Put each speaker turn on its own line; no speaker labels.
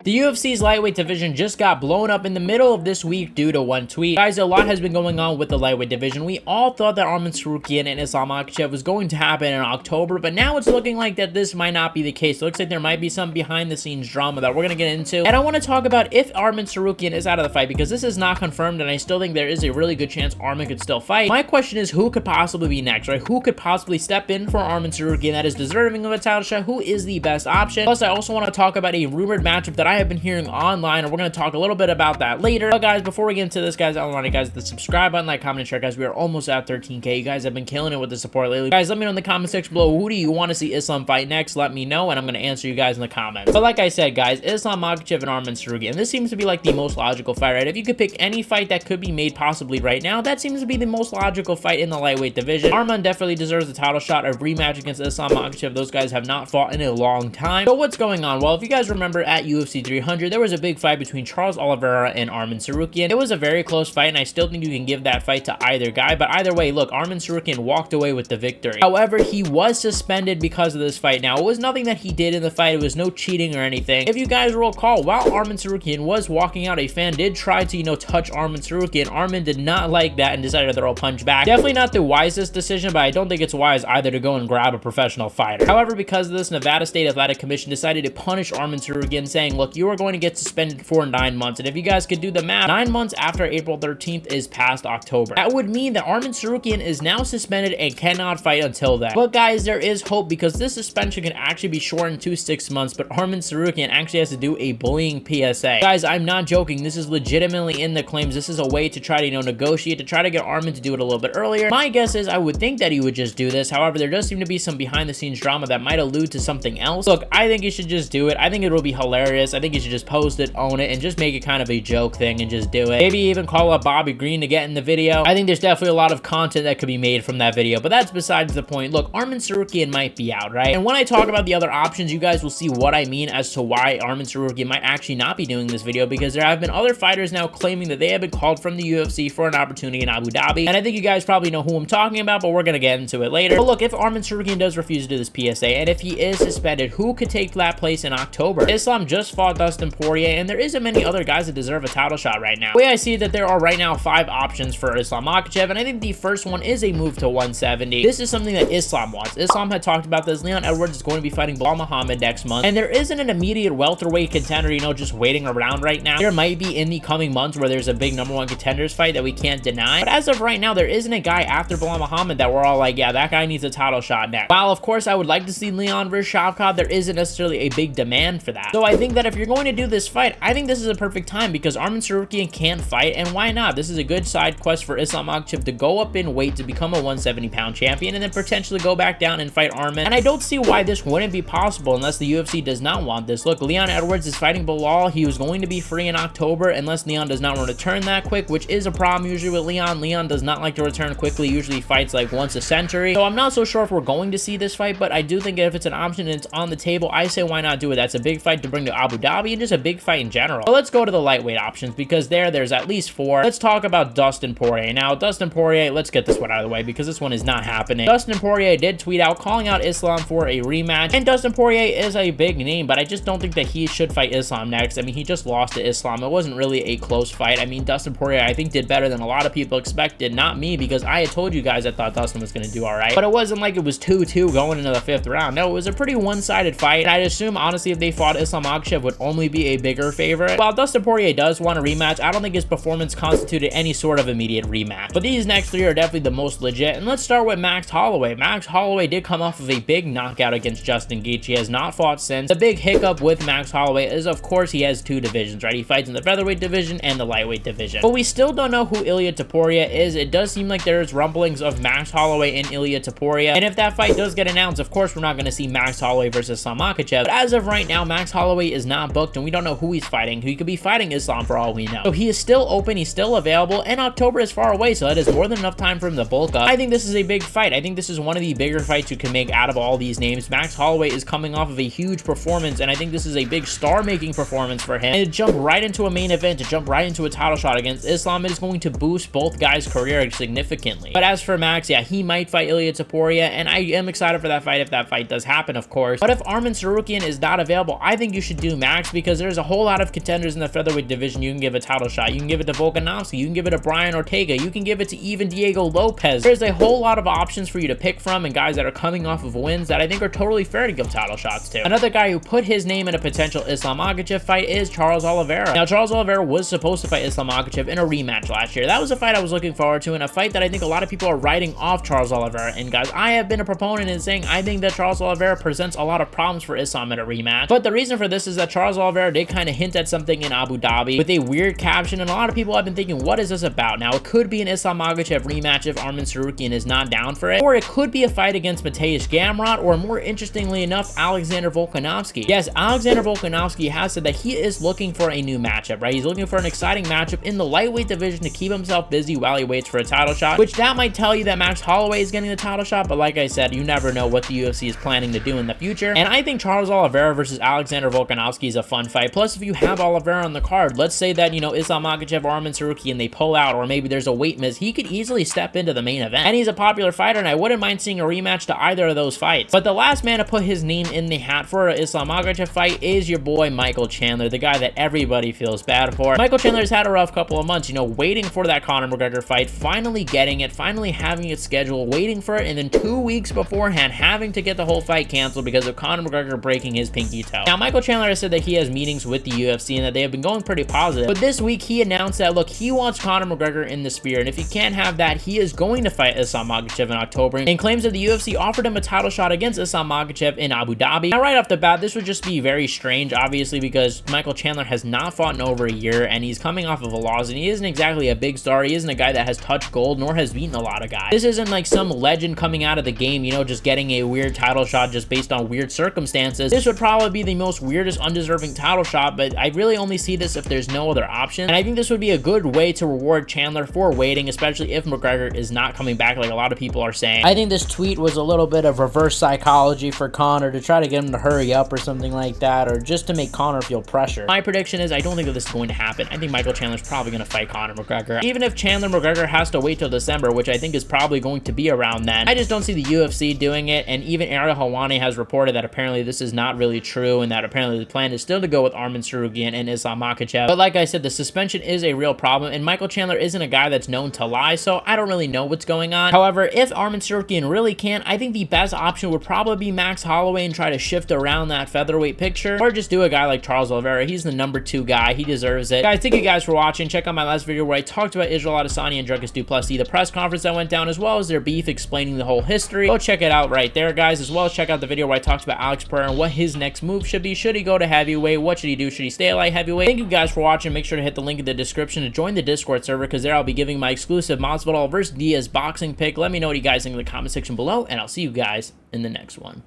The UFC's lightweight division just got blown up in the middle of this week due to one tweet. Guys, a lot has been going on with the lightweight division. We all thought that Arman Tsarukyan and Islam Makhachev was going to happen in October, but now it's looking like that this might not be the case. It looks like there might be some behind-the-scenes drama that we're going to get into. And I want to talk about if Arman Tsarukyan is out of the fight, because this is not confirmed, and I still think there is a really good chance Arman could still fight. My question is, who could possibly be next, right? Who could possibly step in for Arman Tsarukyan that is deserving of a title shot? Who is the best option? Plus, I also want to talk about a rumored matchup that I have been hearing online, and we're going to talk a little bit about that later. But guys, before we get into this, guys, I want you guys to subscribe button, like, comment, and share. Guys, we are almost at 13K. You guys have been killing it with the support lately. Guys, let me know in the comment section below, who do you want to see Islam fight next? Let me know, and I'm going to answer you guys in the comments. But like I said, guys, Islam Makhachev and Arman Tsarukyan, this seems to be like the most logical fight, right? If you could pick any fight that could be made possibly right now, that seems to be the most logical fight in the lightweight division. Arman definitely deserves a title shot, a rematch against Islam Makhachev. Those guys have not fought in a long time. So what's going on? Well, if you guys remember at UFC 300, there was a big fight between Charles Oliveira and Arman Tsarukyan. It was a very close fight, and I still think you can give that fight to either guy, but either way, look, Arman Tsarukyan walked away with the victory. However, he was suspended because of this fight. Now, it was nothing that he did in the fight. It was no cheating or anything. If you guys will recall, while Arman Tsarukyan was walking out, a fan did try to, touch Arman Tsarukyan. Arman did not like that and decided to throw a punch back. Definitely not the wisest decision, but I don't think it's wise either to go and grab a professional fighter. However, because of this, Nevada State Athletic Commission decided to punish Arman Tsarukyan, saying, look, you are going to get suspended for 9 months. And if you guys could do the math, 9 months after April 13th is past October. That would mean that Arman Tsarukyan is now suspended and cannot fight until then. But guys, there is hope, because this suspension can actually be shortened to 6 months, but Arman Tsarukyan actually has to do a bullying PSA. Guys, I'm not joking. This is legitimately in the claims. This is a way to try to, negotiate, to try to get Arman to do it a little bit earlier. My guess is I would think that he would just do this. However, there does seem to be some behind-the-scenes drama that might allude to something else. Look, I think you should just do it. I think it will be hilarious. I think you should just post it, own it, and just make it kind of a joke thing and just do it. Maybe even call up Bobby Green to get in the video. I think there's definitely a lot of content that could be made from that video, but that's besides the point. Look, Arman Tsarukyan might be out, right? And when I talk about the other options, you guys will see what I mean as to why Arman Tsarukyan might actually not be doing this video, because there have been other fighters now claiming that they have been called from the UFC for an opportunity in Abu Dhabi, and I think you guys probably know who I'm talking about, but we're gonna get into it later. But look, if Arman Tsarukyan does refuse to do this PSA, and if he is suspended, who could take that place in October? Islam just fought Dustin Poirier, and there isn't many other guys that deserve a title shot right now. The way I see that there are right now 5 options for Islam Makhachev, and I think the first one is a move to 170. This is something that Islam wants. Islam had talked about this. Leon Edwards is going to be fighting Bilal Muhammad next month, and there isn't an immediate welterweight contender, just waiting around right now. There might be in the coming months where there's a big #1 contenders fight that we can't deny, but as of right now, there isn't a guy after Bilal Muhammad that we're all like, yeah, that guy needs a title shot next. While of course I would like to see Leon versus Shavkat, there isn't necessarily a big demand for that. So I think that if you're going to do this fight, I think this is a perfect time, because Arman Tsarukyan can't fight, and why not? This is a good side quest for Islam Makhachev to go up in weight to become a 170-pound champion, and then potentially go back down and fight Arman. And I don't see why this wouldn't be possible unless the UFC does not want this. Look, Leon Edwards is fighting Bilal. He was going to be free in October unless Leon does not want to return that quick, which is a problem usually with Leon. Leon does not like to return quickly, usually fights like once a century. So I'm not so sure if we're going to see this fight, but I do think if it's an option and it's on the table, I say why not do it. That's a big fight to bring to Abu Dhabi, and just a big fight in general. But let's go to the lightweight options, because there's at least 4. Let's talk about Dustin Poirier. Now, Dustin Poirier, let's get this one out of the way, because this one is not happening. Dustin Poirier did tweet out calling out Islam for a rematch, and Dustin Poirier is a big name, but I just don't think that he should fight Islam next. I mean, he just lost to Islam. It wasn't really a close fight. I mean, Dustin Poirier, I think, did better than a lot of people expected. Not me, because I had told you guys I thought Dustin was going to do all right, but it wasn't like it was 2-2 going into the 5th round. No, it was a pretty one-sided fight, and I'd assume, honestly, if they fought, Islam Makhachev would only be a bigger favorite. While Dustin Poirier does want a rematch, I don't think his performance constituted any sort of immediate rematch. But these next 3 are definitely the most legit, and let's start with Max Holloway. Max Holloway did come off of a big knockout against Justin Gaethje. He has not fought since. The big hiccup with Max Holloway is, of course, he has 2 divisions, right? He fights in the featherweight division and the lightweight division. But we still don't know who Ilia Topuria is. It does seem like there's rumblings of Max Holloway and Ilia Topuria, and if that fight does get announced, of course, we're not going to see Max Holloway versus Islam Makhachev. But as of right now, Max Holloway is not booked, and we don't know who he's fighting. He could be fighting Islam for all we know. So he is still open, he's still available, and October is far away, so that is more than enough time for him to bulk up. I think this is a big fight. I think this is one of the bigger fights you can make out of all these names. Max Holloway is coming off of a huge performance, and I think this is a big star-making performance for him. And to jump right into a main event, to jump right into a title shot against Islam, it is going to boost both guys' career significantly. But as for Max, yeah, he might fight Ilia Topuria, and I am excited for that fight if that fight does happen, of course. But if Arman Tsarukyan is not available, I think you should do Max Max, because there's a whole lot of contenders in the featherweight division you can give a title shot. You can give it to Volkanovski, you can give it to Brian Ortega, you can give it to even Diego Lopez. There's a whole lot of options for you to pick from, and guys that are coming off of wins that I think are totally fair to give title shots to. Another guy who put his name in a potential Islam Makhachev fight is Charles Oliveira. Now, Charles Oliveira was supposed to fight Islam Makhachev in a rematch last year. That was a fight I was looking forward to, and a fight that I think a lot of people are writing off Charles Oliveira. And guys, I have been a proponent in saying I think that Charles Oliveira presents a lot of problems for Islam in a rematch. But the reason for this is that Charles Oliveira did kind of hint at something in Abu Dhabi with a weird caption, and a lot of people have been thinking, what is this about? Now, it could be an Islam Makhachev rematch if Arman Tsarukyan is not down for it, or it could be a fight against Mateusz Gamrot, or more interestingly enough, Alexander Volkanovski. Yes, Alexander Volkanovski has said that he is looking for a new matchup, right? He's looking for an exciting matchup in the lightweight division to keep himself busy while he waits for a title shot, which that might tell you that Max Holloway is getting the title shot, but like I said, you never know what the UFC is planning to do in the future. And I think Charles Oliveira versus Alexander Volkanovski is a fun fight. Plus, if you have Oliveira on the card, let's say that, you know, Islam Makhachev or Arman Tsarukyan and they pull out, or maybe there's a weight miss, he could easily step into the main event. And he's a popular fighter, and I wouldn't mind seeing a rematch to either of those fights. But the last man to put his name in the hat for an Islam Makhachev fight is your boy Michael Chandler, the guy that everybody feels bad for. Michael Chandler's had a rough couple of months, you know, waiting for that Conor McGregor fight, finally getting it, finally having it scheduled, waiting for it, and then 2 weeks beforehand having to get the whole fight canceled because of Conor McGregor breaking his pinky toe. Now, Michael Chandler has said that he has meetings with the UFC and that they have been going pretty positive, but this week he announced that, look, he wants Conor McGregor in the spear, and if he can't have that, he is going to fight Islam Makhachev in October, and claims that the UFC offered him a title shot against Islam Makhachev in Abu Dhabi. Now, right off the bat, this would just be very strange, obviously, because Michael Chandler has not fought in over a year, and he's coming off of a loss, and he isn't exactly a big star. He isn't a guy that has touched gold, nor has beaten a lot of guys. This isn't like some legend coming out of the game, you know, just getting a weird title shot just based on weird circumstances. This would probably be the most weirdest, undeserving title shot, but I really only see this if there's no other option, and I think this would be a good way to reward Chandler for waiting, especially if McGregor is not coming back like a lot of people are saying. I think this tweet was a little bit of reverse psychology for Conor to try to get him to hurry up or something like that, or just to make Conor feel pressure. My prediction is I don't think that this is going to happen. I think Michael Chandler's probably going to fight Conor McGregor. Even if Chandler McGregor has to wait till December, which I think is probably going to be around then, I just don't see the UFC doing it, and even Ariel Helwani has reported that apparently this is not really true, and that apparently the plan is still to go with Arman Tsarukyan and Islam Makhachev. But like I said, the suspension is a real problem, and Michael Chandler isn't a guy that's known to lie, so I don't really know what's going on. However, if Arman Tsarukyan really can't, I think the best option would probably be Max Holloway and try to shift around that featherweight picture, or just do a guy like Charles Oliveira. He's the #2 guy. He deserves it. Guys, thank you guys for watching. Check out my last video where I talked about Israel Adesanya and Dricus Du Plessis, the press conference that went down, as well as their beef, explaining the whole history. Go check it out right there, guys, as well as check out the video where I talked about Alex Pereira and what his next move should be. Should he go to heavyweight? What should he do? Should he stay at light heavyweight? Thank you guys for watching. Make sure to hit the link in the description to join the Discord server, because there I'll be giving my exclusive Masvidal versus Diaz boxing pick. Let me know what you guys think in the comment section below, and I'll see you guys in the next one.